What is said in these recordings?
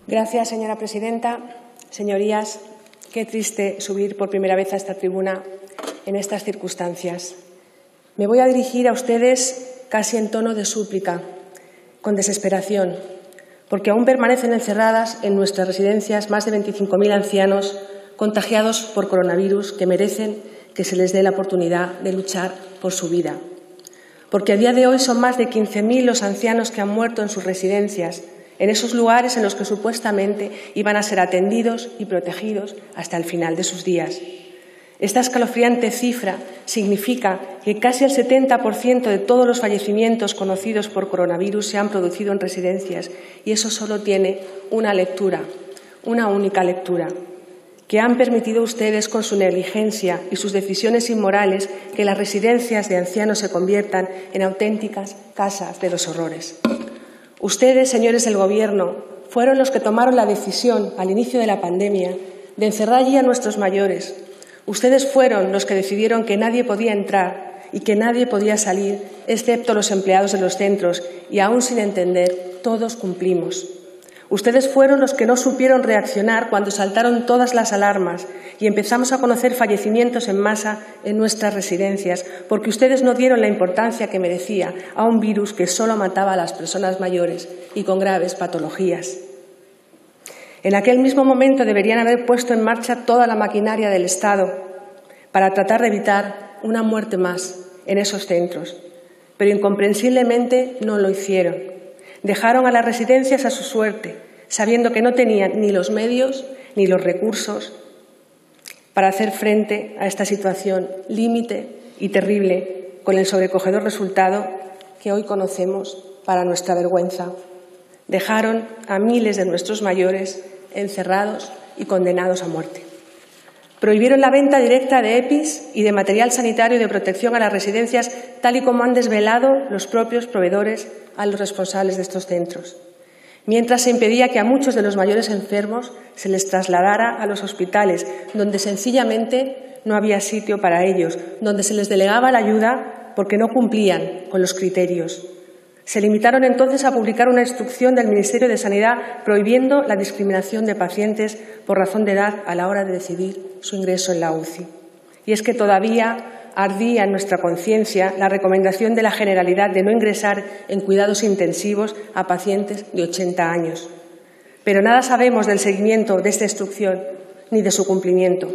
Gracias, señora presidenta. Señorías, qué triste subir por primera vez a esta tribuna en estas circunstancias. Me voy a dirigir a ustedes casi en tono de súplica, con desesperación, porque aún permanecen encerradas en nuestras residencias más de 25.000 ancianos contagiados por coronavirus que merecen que se les dé la oportunidad de luchar por su vida. Porque a día de hoy son más de 15.000 los ancianos que han muerto en sus residencias, en esos lugares en los que supuestamente iban a ser atendidos y protegidos hasta el final de sus días. Esta escalofriante cifra significa que casi el 70% de todos los fallecimientos conocidos por coronavirus se han producido en residencias, y eso solo tiene una lectura, una única lectura: que han permitido ustedes con su negligencia y sus decisiones inmorales que las residencias de ancianos se conviertan en auténticas casas de los horrores. Ustedes, señores del Gobierno, fueron los que tomaron la decisión al inicio de la pandemia de encerrar allí a nuestros mayores. Ustedes fueron los que decidieron que nadie podía entrar y que nadie podía salir, excepto los empleados de los centros, y aún sin entender, todos cumplimos. Ustedes fueron los que no supieron reaccionar cuando saltaron todas las alarmas y empezamos a conocer fallecimientos en masa en nuestras residencias, porque ustedes no dieron la importancia que merecía a un virus que solo mataba a las personas mayores y con graves patologías. En aquel mismo momento deberían haber puesto en marcha toda la maquinaria del Estado para tratar de evitar una muerte más en esos centros, pero incomprensiblemente no lo hicieron. Dejaron a las residencias a su suerte, sabiendo que no tenían ni los medios ni los recursos para hacer frente a esta situación límite y terrible, con el sobrecogedor resultado que hoy conocemos para nuestra vergüenza. Dejaron a miles de nuestros mayores encerrados y condenados a muerte. Prohibieron la venta directa de EPIs y de material sanitario de protección a las residencias, tal y como han desvelado los propios proveedores a los responsables de estos centros. Mientras se impedía que a muchos de los mayores enfermos se les trasladara a los hospitales, donde sencillamente no había sitio para ellos, donde se les delegaba la ayuda porque no cumplían con los criterios. Se limitaron entonces a publicar una instrucción del Ministerio de Sanidad prohibiendo la discriminación de pacientes por razón de edad a la hora de decidir su ingreso en la UCI. Y es que todavía ardía en nuestra conciencia la recomendación de la Generalidad de no ingresar en cuidados intensivos a pacientes de 80 años. Pero nada sabemos del seguimiento de esta instrucción ni de su cumplimiento.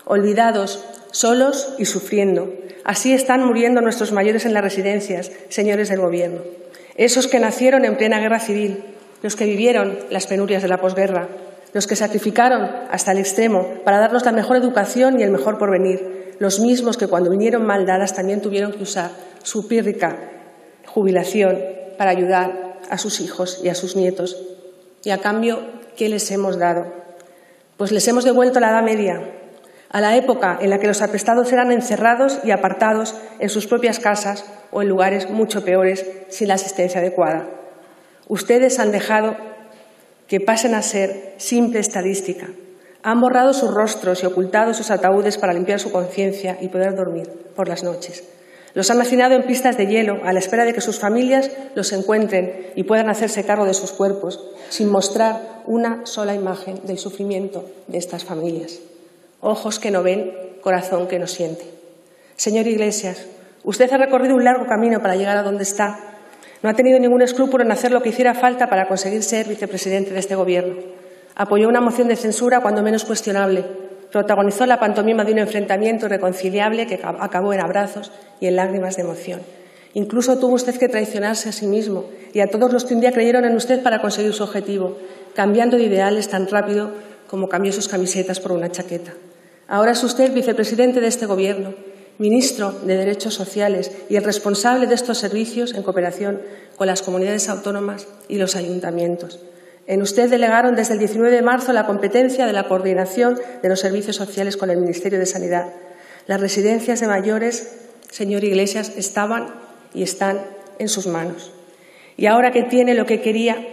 Olvidados, solos y sufriendo. Así están muriendo nuestros mayores en las residencias, señores del Gobierno. Esos que nacieron en plena guerra civil, los que vivieron las penurias de la posguerra, los que sacrificaron hasta el extremo para darnos la mejor educación y el mejor porvenir, los mismos que cuando vinieron mal dadas también tuvieron que usar su pírrica jubilación para ayudar a sus hijos y a sus nietos. Y a cambio, ¿qué les hemos dado? Pues les hemos devuelto la Edad Media, a la época en la que los apestados eran encerrados y apartados en sus propias casas o en lugares mucho peores sin la asistencia adecuada. Ustedes han dejado que pasen a ser simple estadística. Han borrado sus rostros y ocultado sus ataúdes para limpiar su conciencia y poder dormir por las noches. Los han hacinado en pistas de hielo a la espera de que sus familias los encuentren y puedan hacerse cargo de sus cuerpos, sin mostrar una sola imagen del sufrimiento de estas familias. Ojos que no ven, corazón que no siente. Señor Iglesias, usted ha recorrido un largo camino para llegar a donde está. No ha tenido ningún escrúpulo en hacer lo que hiciera falta para conseguir ser vicepresidente de este Gobierno. Apoyó una moción de censura cuando menos cuestionable. Protagonizó la pantomima de un enfrentamiento irreconciliable que acabó en abrazos y en lágrimas de emoción. Incluso tuvo usted que traicionarse a sí mismo y a todos los que un día creyeron en usted para conseguir su objetivo, cambiando de ideales tan rápido como cambió sus camisetas por una chaqueta. Ahora es usted vicepresidente de este Gobierno, ministro de Derechos Sociales y el responsable de estos servicios en cooperación con las comunidades autónomas y los ayuntamientos. En usted delegaron desde el 19 de marzo la competencia de la coordinación de los servicios sociales con el Ministerio de Sanidad. Las residencias de mayores, señor Iglesias, estaban y están en sus manos. Y ahora que tiene lo que quería,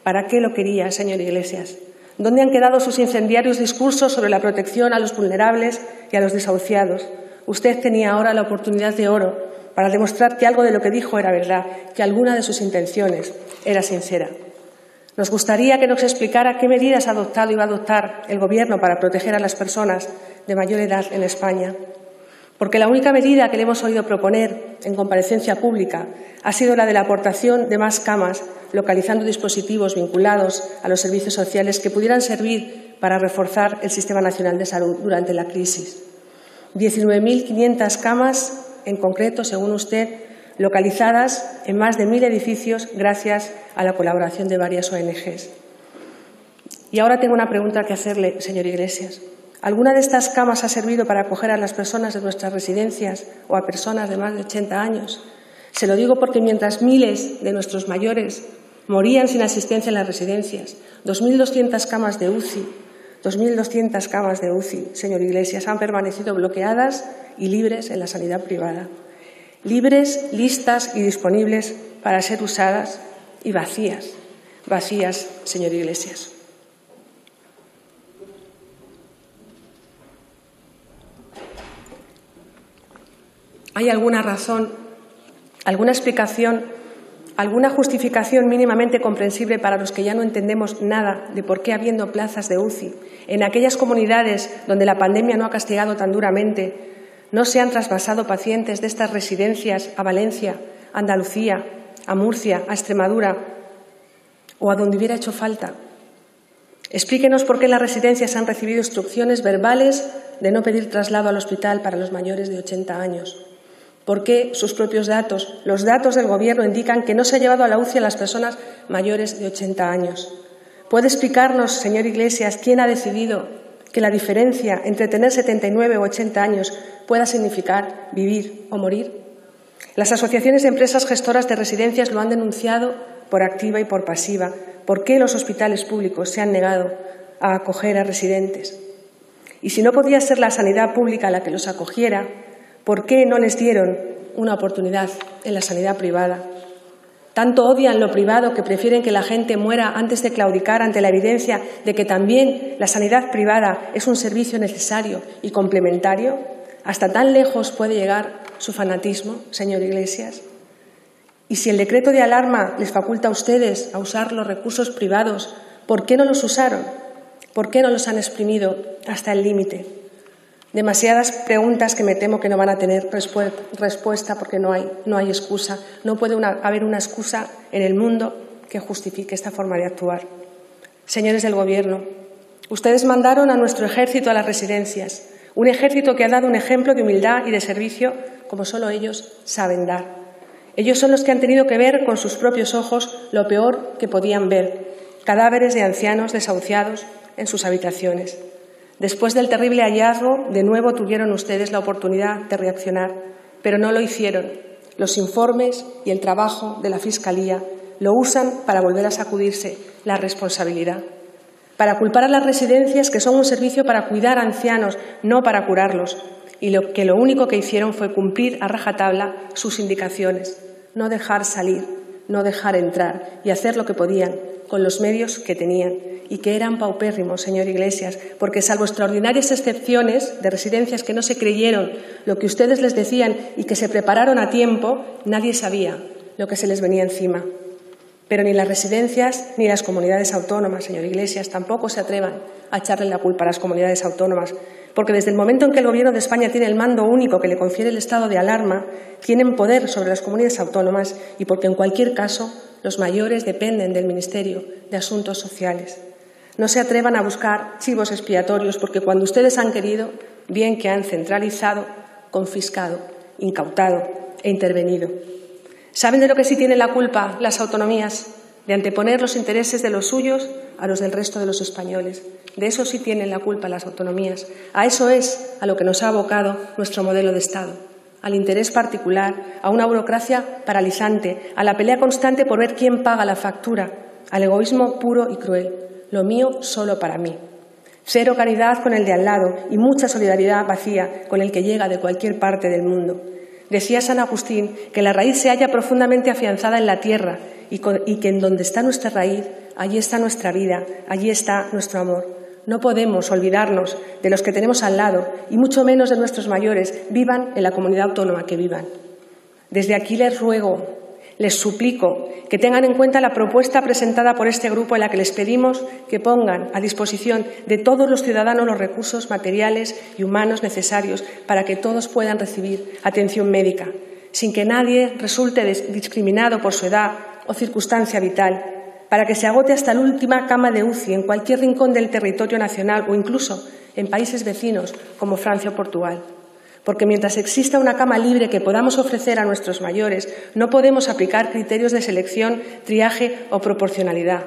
¿para qué lo quería, señor Iglesias? ¿Dónde han quedado sus incendiarios discursos sobre la protección a los vulnerables y a los desahuciados? Usted tenía ahora la oportunidad de oro para demostrar que algo de lo que dijo era verdad, que alguna de sus intenciones era sincera. Nos gustaría que nos explicara qué medidas ha adoptado y va a adoptar el Gobierno para proteger a las personas de mayor edad en España. Porque la única medida que le hemos oído proponer en comparecencia pública ha sido la de la aportación de más camas, localizando dispositivos vinculados a los servicios sociales que pudieran servir para reforzar el Sistema Nacional de Salud durante la crisis. 19.500 camas, en concreto, según usted, localizadas en más de 1.000 edificios gracias a la colaboración de varias ONGs. Y ahora tengo una pregunta que hacerle, señor Iglesias. ¿Alguna de estas camas ha servido para acoger a las personas de nuestras residencias o a personas de más de 80 años? Se lo digo porque mientras miles de nuestros mayores morían sin asistencia en las residencias, 2.200 camas de UCI, 2.200 camas de UCI, señor Iglesias, han permanecido bloqueadas y libres en la sanidad privada. Libres, listas y disponibles para ser usadas y vacías, señor Iglesias. ¿Hay alguna razón, alguna explicación, alguna justificación mínimamente comprensible para los que ya no entendemos nada de por qué, habiendo plazas de UCI en aquellas comunidades donde la pandemia no ha castigado tan duramente, no se han trasvasado pacientes de estas residencias a Valencia, a Andalucía, a Murcia, a Extremadura o a donde hubiera hecho falta? Explíquenos por qué las residencias han recibido instrucciones verbales de no pedir traslado al hospital para los mayores de 80 años. ¿Por qué sus propios datos, los datos del Gobierno, indican que no se ha llevado a la UCI a las personas mayores de 80 años? ¿Puede explicarnos, señor Iglesias, quién ha decidido que la diferencia entre tener 79 o 80 años pueda significar vivir o morir? Las asociaciones de empresas gestoras de residencias lo han denunciado por activa y por pasiva. ¿Por qué los hospitales públicos se han negado a acoger a residentes? Y si no podía ser la sanidad pública la que los acogiera, ¿por qué no les dieron una oportunidad en la sanidad privada? Tanto odian lo privado que prefieren que la gente muera antes de claudicar ante la evidencia de que también la sanidad privada es un servicio necesario y complementario. ¿Hasta tan lejos puede llegar su fanatismo, señor Iglesias? Y si el decreto de alarma les faculta a ustedes a usar los recursos privados, ¿por qué no los usaron? ¿Por qué no los han exprimido hasta el límite? Demasiadas preguntas que me temo que no van a tener respuesta porque no hay excusa. No puede haber una excusa en el mundo que justifique esta forma de actuar. Señores del Gobierno, ustedes mandaron a nuestro ejército a las residencias, un ejército que ha dado un ejemplo de humildad y de servicio como solo ellos saben dar. Ellos son los que han tenido que ver con sus propios ojos lo peor que podían ver, cadáveres de ancianos desahuciados en sus habitaciones. Después del terrible hallazgo, de nuevo tuvieron ustedes la oportunidad de reaccionar, pero no lo hicieron. Los informes y el trabajo de la Fiscalía lo usan para volver a sacudirse la responsabilidad, para culpar a las residencias que son un servicio para cuidar a ancianos, no para curarlos, y lo único que hicieron fue cumplir a rajatabla sus indicaciones, no dejar salir, no dejar entrar y hacer lo que podían con los medios que tenían y que eran paupérrimos, señor Iglesias, porque salvo extraordinarias excepciones de residencias que no se creyeron lo que ustedes les decían y que se prepararon a tiempo, nadie sabía lo que se les venía encima. Pero ni las residencias ni las comunidades autónomas, señor Iglesias, tampoco se atrevan a echarle la culpa a las comunidades autónomas, porque desde el momento en que el Gobierno de España tiene el mando único que le confiere el estado de alarma, tienen poder sobre las comunidades autónomas y porque en cualquier caso los mayores dependen del Ministerio de Asuntos Sociales. No se atrevan a buscar chivos expiatorios porque cuando ustedes han querido, bien que han centralizado, confiscado, incautado e intervenido. ¿Saben de lo que sí tienen la culpa las autonomías? De anteponer los intereses de los suyos a los del resto de los españoles. De eso sí tienen la culpa las autonomías. A eso es a lo que nos ha abocado nuestro modelo de Estado. Al interés particular, a una burocracia paralizante, a la pelea constante por ver quién paga la factura, al egoísmo puro y cruel. Lo mío solo para mí. Cero caridad con el de al lado y mucha solidaridad vacía con el que llega de cualquier parte del mundo. Decía San Agustín que la raíz se halla profundamente afianzada en la tierra y que en donde está nuestra raíz, allí está nuestra vida, allí está nuestro amor. No podemos olvidarnos de los que tenemos al lado y mucho menos de nuestros mayores, vivan en la comunidad autónoma que vivan. Desde aquí les ruego Les suplico que tengan en cuenta la propuesta presentada por este grupo en la que les pedimos que pongan a disposición de todos los ciudadanos los recursos materiales y humanos necesarios para que todos puedan recibir atención médica, sin que nadie resulte discriminado por su edad o circunstancia vital, para que se agote hasta la última cama de UCI en cualquier rincón del territorio nacional o incluso en países vecinos como Francia o Portugal. Porque mientras exista una cama libre que podamos ofrecer a nuestros mayores, no podemos aplicar criterios de selección, triaje o proporcionalidad.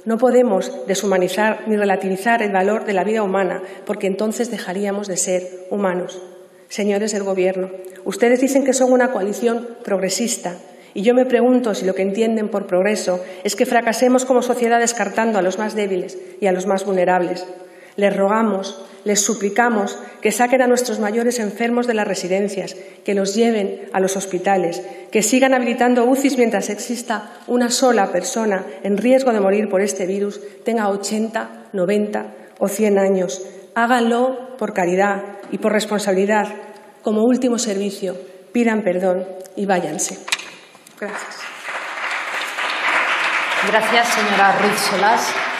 No podemos deshumanizar ni relativizar el valor de la vida humana, porque entonces dejaríamos de ser humanos. Señores del Gobierno, ustedes dicen que son una coalición progresista, y yo me pregunto si lo que entienden por progreso es que fracasemos como sociedad descartando a los más débiles y a los más vulnerables. Les rogamos, les suplicamos que saquen a nuestros mayores enfermos de las residencias, que los lleven a los hospitales, que sigan habilitando UCIs mientras exista una sola persona en riesgo de morir por este virus, tenga 80, 90 o 100 años. Háganlo por caridad y por responsabilidad. Como último servicio, pidan perdón y váyanse. Gracias. Gracias, señora Ruiz Solás.